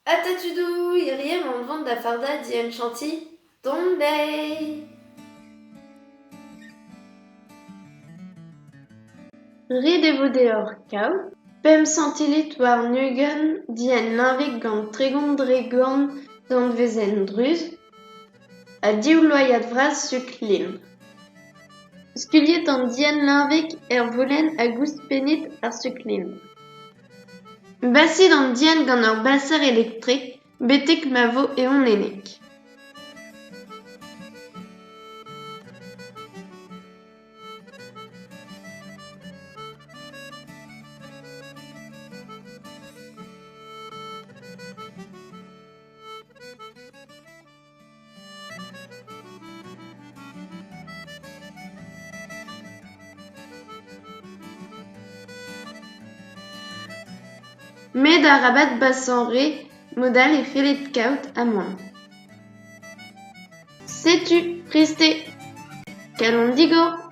Atatudou, iriem an vant da farda di en chanti, tombei. Rit e vo deoc'h kaout, pemp centilit war nugen dien linvig gant tregont dregant gant vezenn druz, ha div loyat vras suk lin. Skuliet an dien linvig volenn a goustpennit ar suk lin. Basit an dien gant ur baser elektrik, betek ma vo eon ennek. Met a rabat basan re, modal e c'hellit kaout a moan. Setu, preste, kalon digor.